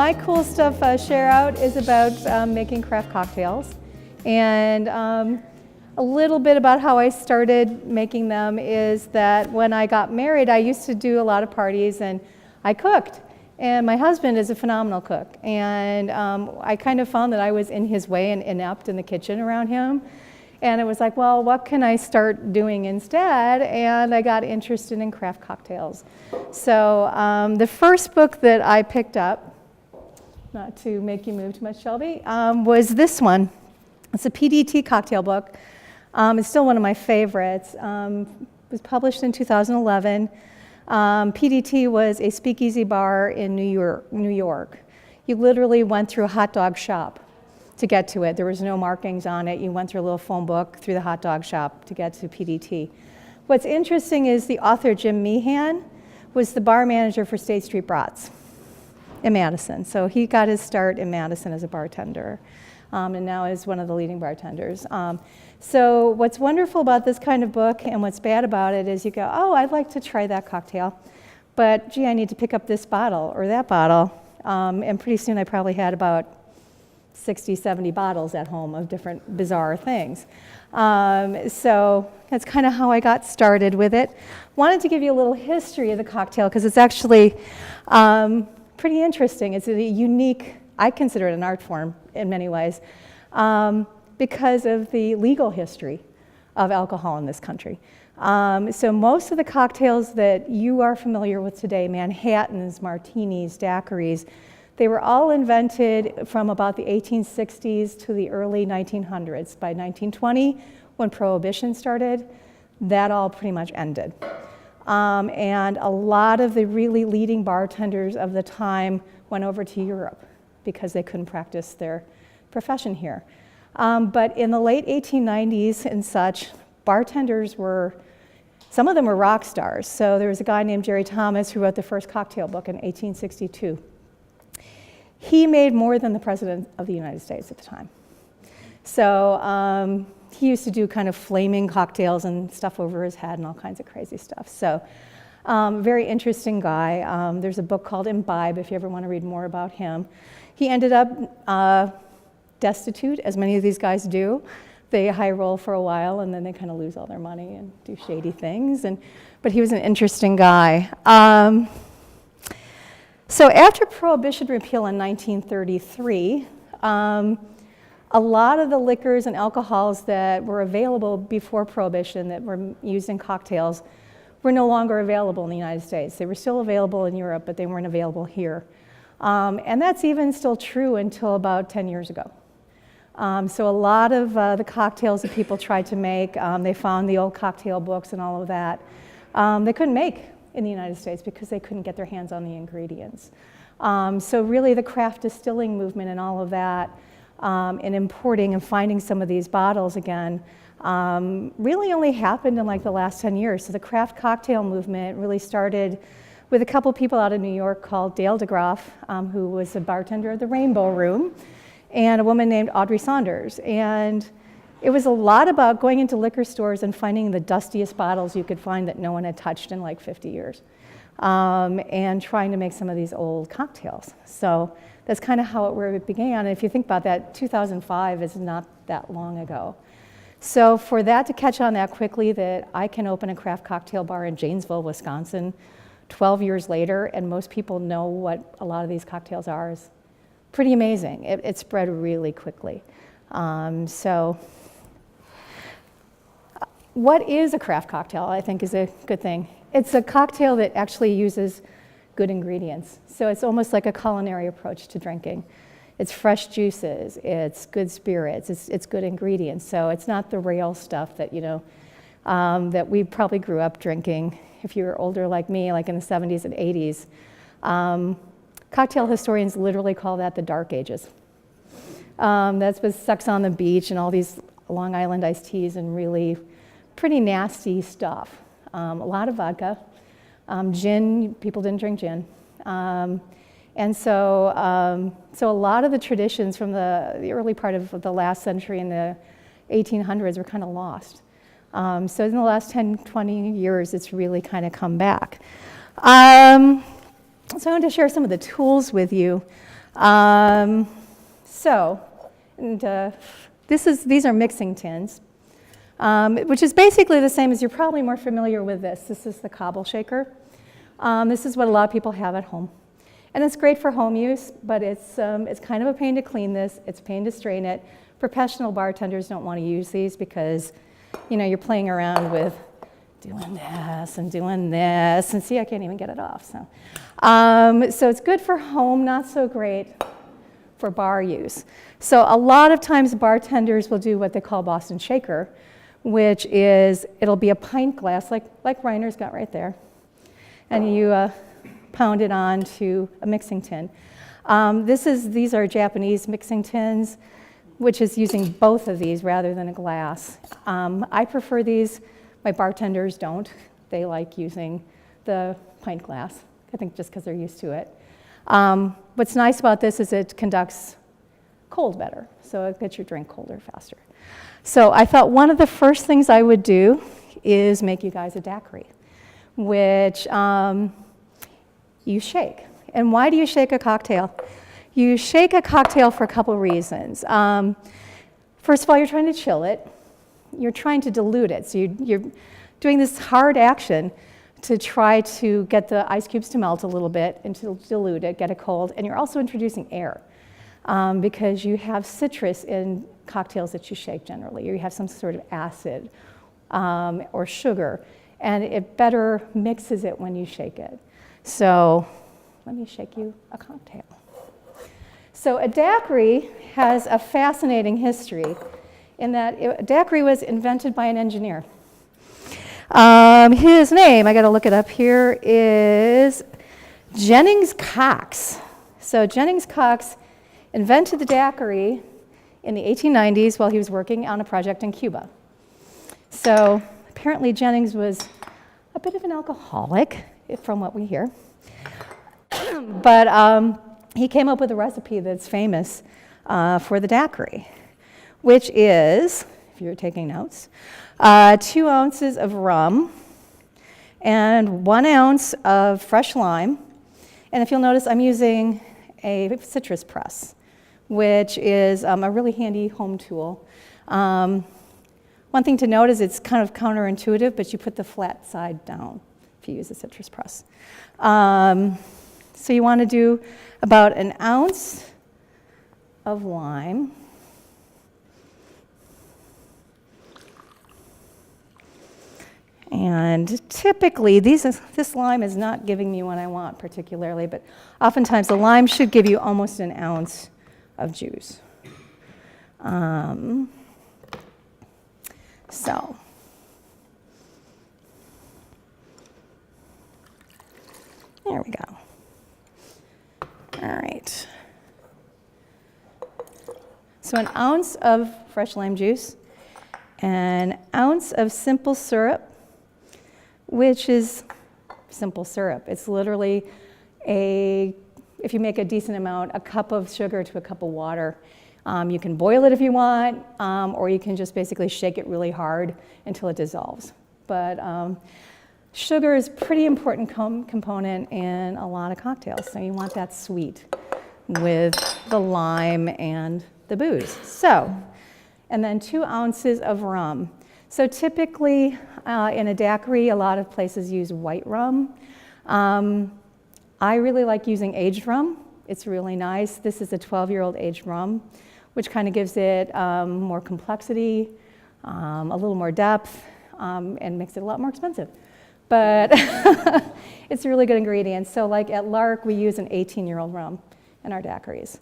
my cool stuff share out is about making craft cocktails, and a little bit about how I started making them is that when I got married, I used to do a lot of parties and I cooked. And my husband is a phenomenal cook, and I kind of found that I was in his way and inept in the kitchen around him. And it was like, well, what can I start doing instead? And I got interested in craft cocktails. So the first book that I picked up, not to make you move too much, Shelby, was this one. It's a PDT cocktail book. It's still one of my favorites. It was published in 2011. PDT was a speakeasy bar in New York. You literally went through a hot dog shop to get to it. There was no markings on it. You went through a little phone book through the hot dog shop to get to PDT. What's interesting is the author, Jim Meehan, was the bar manager for State Street Brats in Madison. So he got his start in Madison as a bartender, and now is one of the leading bartenders. So what's wonderful about this kind of book and what's bad about it is you go, oh, I'd like to try that cocktail, but gee, I need to pick up this bottle or that bottle. And pretty soon I probably had about 60, 70 bottles at home of different bizarre things. So that's kind of how I got started with it. Wanted to give you a little history of the cocktail because it's actually pretty interesting. It's a unique, I consider it an art form in many ways. Because of the legal history of alcohol in this country. So most of the cocktails that you are familiar with today, Manhattans, martinis, daiquiris, they were all invented from about the 1860s to the early 1900s. By 1920, when Prohibition started, that all pretty much ended. And a lot of the really leading bartenders of the time went over to Europe because they couldn't practice their profession here. But in the late 1890s and such, bartenders some of them were rock stars. So there was a guy named Jerry Thomas who wrote the first cocktail book in 1862. He made more than the President of the United States at the time. So he used to do kind of flaming cocktails and stuff over his head and all kinds of crazy stuff. So very interesting guy. There's a book called Imbibe if you ever want to read more about him. He ended up destitute, as many of these guys do. They high roll for a while and then they kind of lose all their money and do shady things. But he was an interesting guy. So after Prohibition repeal in 1933, a lot of the liquors and alcohols that were available before Prohibition that were used in cocktails were no longer available in the United States. They were still available in Europe, but they weren't available here. And that's even still true until about 10 years ago. So a lot of the cocktails that people tried to make, they found the old cocktail books and all of that, they couldn't make in the United States because they couldn't get their hands on the ingredients. So really the craft distilling movement and all of that, and importing and finding some of these bottles again, really only happened in like the last 10 years. So the craft cocktail movement really started with a couple people out of New York called Dale DeGroff, who was a bartender at the Rainbow Room, and a woman named Audrey Saunders. And it was a lot about going into liquor stores and finding the dustiest bottles you could find that no one had touched in like 50 years, and trying to make some of these old cocktails. So that's kind of how it began. And if you think about that, 2005 is not that long ago. So for that to catch on that quickly, that I can open a craft cocktail bar in Janesville, Wisconsin, 12 years later, and most people know what a lot of these cocktails are, is pretty amazing. It spread really quickly. So what is a craft cocktail, I think, is a good thing. It's a cocktail that actually uses good ingredients. So it's almost like a culinary approach to drinking. It's fresh juices, it's good spirits, it's good ingredients. So it's not the rail stuff that, that we probably grew up drinking. If you were older like me, like in the 70s and 80s, cocktail historians literally call that the Dark Ages. That's with Sex on the Beach and all these Long Island iced teas and really pretty nasty stuff. A lot of vodka. Gin, people didn't drink gin. And so a lot of the traditions from the early part of the last century in the 1800s were kind of lost. So in the last 10, 20 years, it's really kind of come back. So I wanted to share some of the tools with you. These are mixing tins, which is basically the same as you're probably more familiar with this. This is the cobble shaker. This is what a lot of people have at home. And it's great for home use, but it's kind of a pain to clean this. It's a pain to strain it. Professional bartenders don't want to use these because, you're playing around with doing this and doing this, and see, I can't even get it off. So it's good for home, not so great for bar use. So a lot of times bartenders will do what they call Boston shaker, which is, it'll be a pint glass, like Reiner's got right there, and you pound it onto a mixing tin. These are Japanese mixing tins, which is using both of these rather than a glass. I prefer these. My bartenders don't. They like using the pint glass, I think just because they're used to it. What's nice about this is it conducts cold better, so it gets your drink colder faster. So I thought one of the first things I would do is make you guys a daiquiri, which you shake. And why do you shake a cocktail? You shake a cocktail for a couple reasons. First of all, you're trying to chill it. You're trying to dilute it. So you're doing this hard action to try to get the ice cubes to melt a little bit and to dilute it, get it cold. And you're also introducing air because you have citrus in cocktails that you shake generally, or you have some sort of acid or sugar, and it better mixes it when you shake it. So let me shake you a cocktail. So a daiquiri has a fascinating history in that a daiquiri was invented by an engineer. His name, I got to look it up here, is Jennings Cox. So Jennings Cox invented the daiquiri in the 1890s while he was working on a project in Cuba. So apparently Jennings was a bit of an alcoholic, from what we hear. But he came up with a recipe that's famous for the daiquiri, which is, if you're taking notes, 2 ounces of rum and 1 ounce of fresh lime. And if you'll notice, I'm using a citrus press, which is a really handy home tool. One thing to note is it's kind of counterintuitive, but you put the flat side down if you use a citrus press. So you want to do about 1 ounce of lime. And typically, this lime is not giving me what I want particularly, but oftentimes the lime should give you almost 1 ounce of juice. So there we go. All right. So 1 ounce of fresh lime juice, 1 ounce of simple syrup, which is simple syrup. It's literally if you make a decent amount, a cup of sugar to a cup of water. You can boil it if you want, or you can just basically shake it really hard until it dissolves. But sugar is a pretty important component in a lot of cocktails, so you want that sweet with the lime and the booze. So, and then 2 ounces of rum. So typically in a daiquiri, a lot of places use white rum. I really like using aged rum. It's really nice. This is a 12-year-old aged rum, which kind of gives it more complexity, a little more depth, and makes it a lot more expensive. But it's a really good ingredient. So like at Lark, we use an 18-year-old rum in our daiquiris.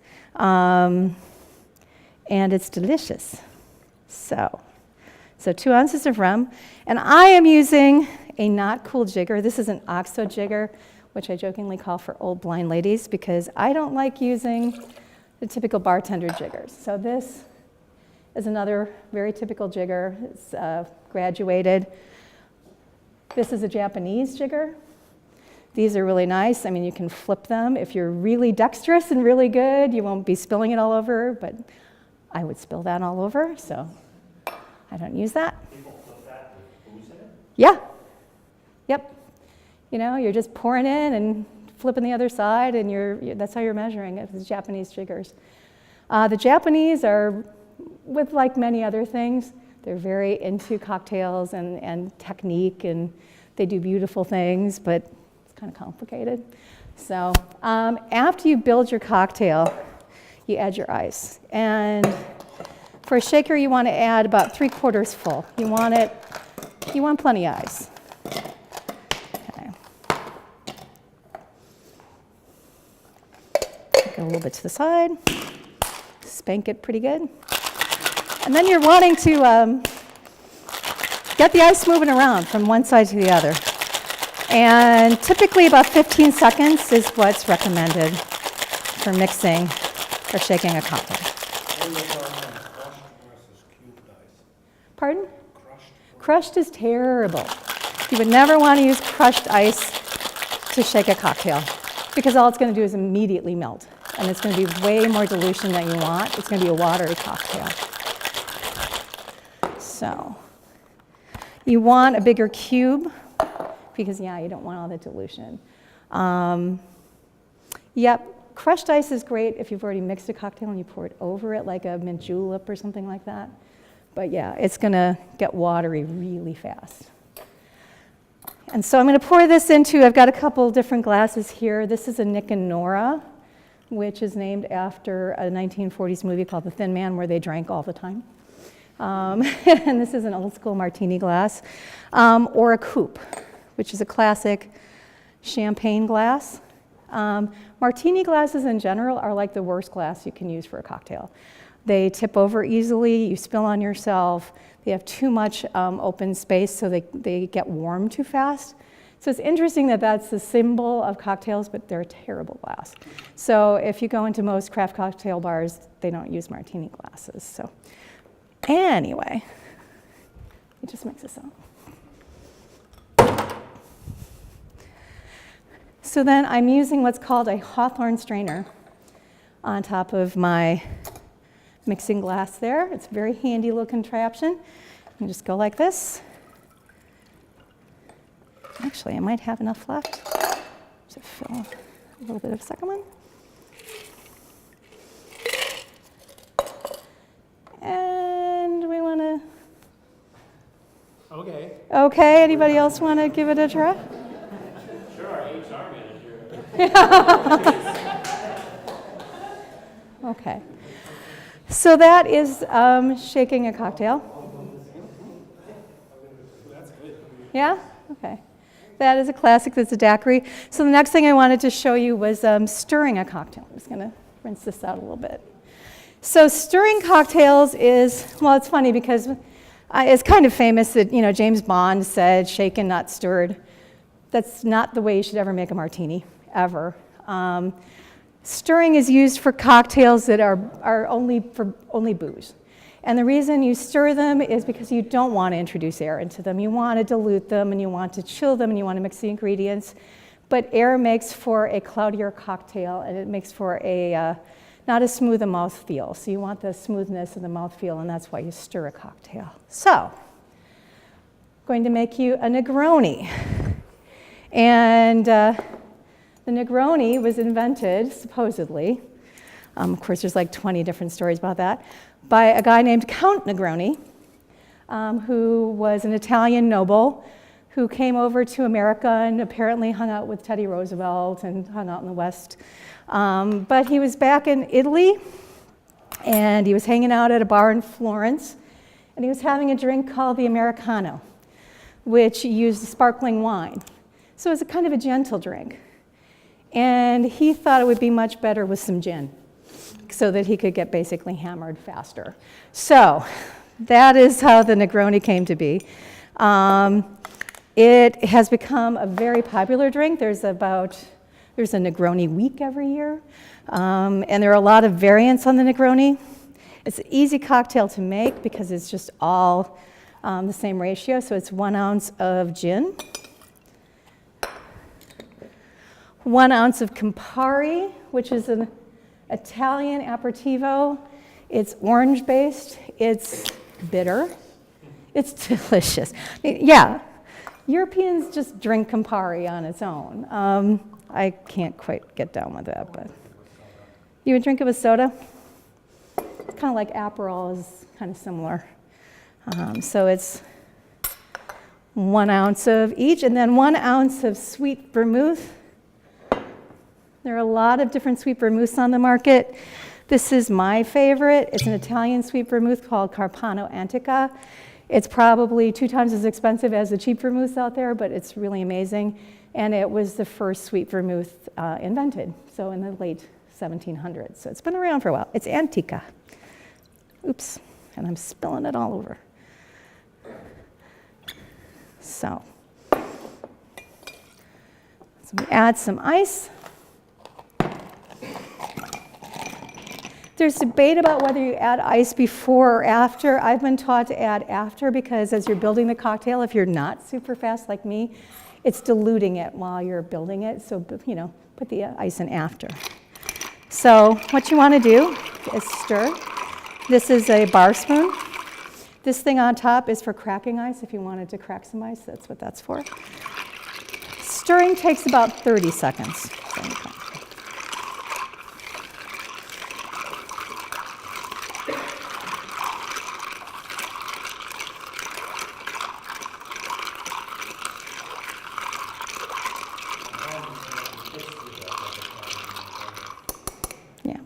And it's delicious. So 2 ounces of rum. And I am using a not cool jigger. This is an OXO jigger, which I jokingly call for old blind ladies because I don't like using the typical bartender jiggers. So this is another very typical jigger. It's graduated. This is a Japanese jigger. These are really nice. I mean, you can flip them. If you're really dexterous and really good, you won't be spilling it all over, but I would spill that all over, so I don't use that. People flip that with booze in it? Yeah. Yep. You know, you're just pouring in and flipping the other side, and that's how you're measuring it, the Japanese jiggers. The Japanese are, with like many other things, they're very into cocktails and technique, and they do beautiful things, but it's kind of complicated. So after you build your cocktail, you add your ice. And for a shaker, you want to add about 3/4 full. You want plenty of ice. Okay. Take it a little bit to the side. Spank it pretty good. And then you're wanting to get the ice moving around from one side to the other. And typically about 15 seconds is what's recommended for mixing or shaking a cocktail. Pardon? Crushed is terrible. You would never want to use crushed ice to shake a cocktail because all it's going to do is immediately melt. And it's going to be way more dilution than you want. It's going to be a watery cocktail. So you want a bigger cube because, yeah, you don't want all the dilution. Yep, crushed ice is great if you've already mixed a cocktail and you pour it over it like a mint julep or something like that. But yeah, it's going to get watery really fast. And so I'm going to pour this into, I've got a couple different glasses here. This is a Nick and Nora, which is named after a 1940s movie called The Thin Man, where they drank all the time. And this is an old school martini glass, or a coupe, which is a classic champagne glass. Martini glasses in general are like the worst glass you can use for a cocktail. They tip over easily, you spill on yourself, they have too much open space, so they get warm too fast. So it's interesting that that's the symbol of cocktails, but they're a terrible glass. So if you go into most craft cocktail bars, they don't use martini glasses. So anyway, it just mix this up. So then I'm using what's called a Hawthorne strainer on top of my mixing glass there. It's a very handy little contraption. You just go like this. Actually, I might have enough left to fill a little bit of the second one. And we want to... Okay. Okay, anybody else want to give it a try? Sure, our HR manager. Okay. So that is shaking a cocktail. That's good. Yeah? Okay. That is a classic. That's a daiquiri. So the next thing I wanted to show you was stirring a cocktail. I'm just going to rinse this out a little bit. So stirring cocktails is, well, it's funny because it's kind of famous that, James Bond said shaken, not stirred. That's not the way you should ever make a martini, ever. Stirring is used for cocktails that are only booze. And the reason you stir them is because you don't want to introduce air into them. You want to dilute them, and you want to chill them, and you want to mix the ingredients. But air makes for a cloudier cocktail, and it makes for not as smooth a mouthfeel. So you want the smoothness of the mouthfeel, and that's why you stir a cocktail. So I'm going to make you a Negroni. And the Negroni was invented, supposedly, of course there's like 20 different stories about that, by a guy named Count Negroni, who was an Italian noble who came over to America and apparently hung out with Teddy Roosevelt and hung out in the West. But he was back in Italy, and he was hanging out at a bar in Florence, and he was having a drink called the Americano, which used sparkling wine. So it was a kind of a gentle drink. And he thought it would be much better with some gin so that he could get basically hammered faster. So that is how the Negroni came to be. It has become a very popular drink. There's a Negroni week every year. And there are a lot of variants on the Negroni. It's an easy cocktail to make because it's just all the same ratio. So it's 1 ounce of gin, 1 ounce of Campari, which is an Italian aperitivo. It's orange-based. It's bitter. It's delicious. Yeah, Europeans just drink Campari on its own. I can't quite get down with that, but you would drink it with soda? It's kind of like Aperol is kind of similar. So it's 1 ounce of each, and then 1 ounce of sweet vermouth. There are a lot of different sweet vermouths on the market. This is my favorite. It's an Italian sweet vermouth called Carpano Antica. It's probably 2 times as expensive as the cheap vermouths out there, but it's really amazing. And it was the first sweet vermouth invented, so in the late 1700s. So it's been around for a while. It's Antica. Oops, and I'm spilling it all over. So we add some ice. There's debate about whether you add ice before or after. I've been taught to add after because as you're building the cocktail, if you're not super fast like me, it's diluting it while you're building it. So, put the ice in after. So what you want to do is stir. This is a bar spoon. This thing on top is for cracking ice. If you wanted to crack some ice, that's what that's for. Stirring takes about 30 seconds. Yeah.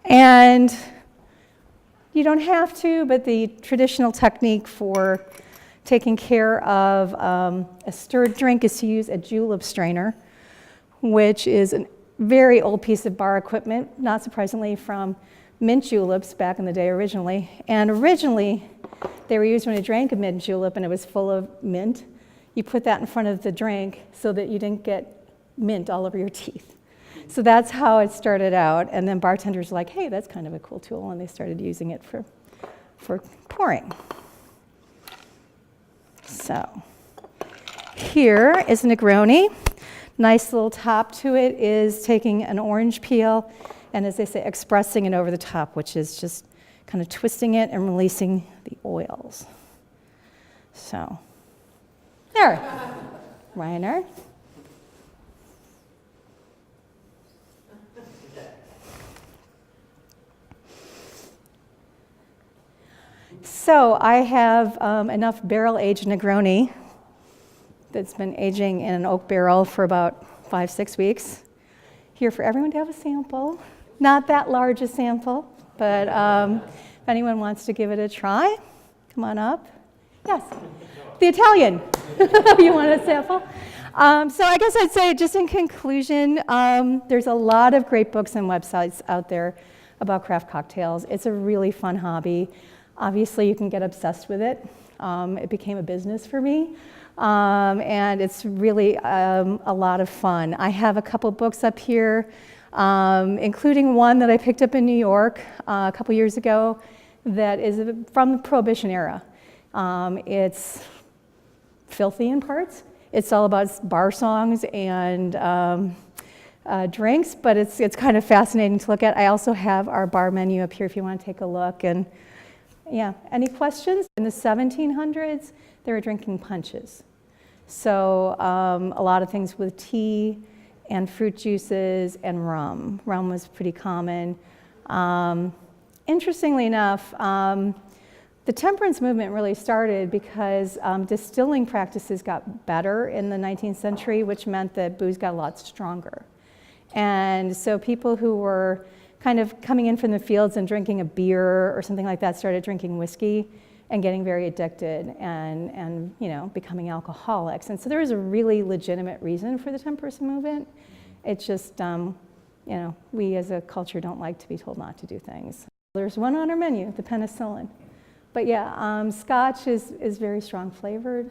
And you don't have to, but the traditional technique for taking care of a stirred drink is to use a julep strainer, which is a very old piece of bar equipment, not surprisingly from mint juleps back in the day originally. And originally, they were used when you drank a mint julep and it was full of mint. You put that in front of the drink so that you didn't get mint all over your teeth. So that's how it started out, and then bartenders were like, hey, that's kind of a cool tool, and they started using it for pouring. So here is a Negroni. Nice little top to it is taking an orange peel and, as they say, expressing it over the top, which is just kind of twisting it and releasing the oils. So there, Reiner. So I have enough barrel-aged Negroni that's been aging in an oak barrel for about 5-6 weeks. Here for everyone to have a sample. Not that large a sample, but if anyone wants to give it a try, come on up. Yes, the Italian. You want a sample? So I guess I'd say, just in conclusion, there's a lot of great books and websites out there about craft cocktails. It's a really fun hobby. Obviously, you can get obsessed with it. It became a business for me, and it's really a lot of fun. I have a couple books up here, including one that I picked up in New York a couple years ago that is from the Prohibition era. It's filthy in parts. It's all about bar songs and drinks, but it's kind of fascinating to look at. I also have our bar menu up here if you want to take a look. And yeah, any questions? In the 1700s, they were drinking punches. So a lot of things with tea and fruit juices and rum. Rum was pretty common. Interestingly enough, the temperance movement really started because distilling practices got better in the 19th century, which meant that booze got a lot stronger. And so people who were kind of coming in from the fields and drinking a beer or something like that started drinking whiskey and getting very addicted and becoming alcoholics. And so there was a really legitimate reason for the temperance movement. It's just, we as a culture don't like to be told not to do things. There's one on our menu, the penicillin. But yeah, Scotch is very strong flavored,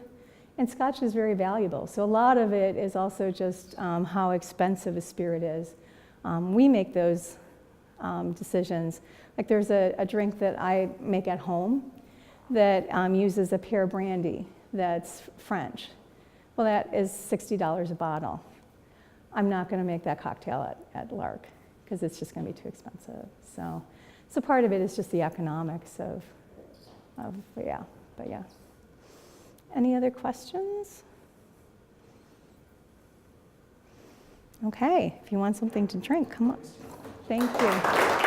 and Scotch is very valuable. So a lot of it is also just how expensive a spirit is. We make those decisions. Like there's a drink that I make at home that uses a pear brandy that's French. Well, that is $60 a bottle. I'm not going to make that cocktail at Lark because it's just going to be too expensive. So part of it is just the economics of but yeah. Any other questions? Okay, if you want something to drink, come on. Thank you.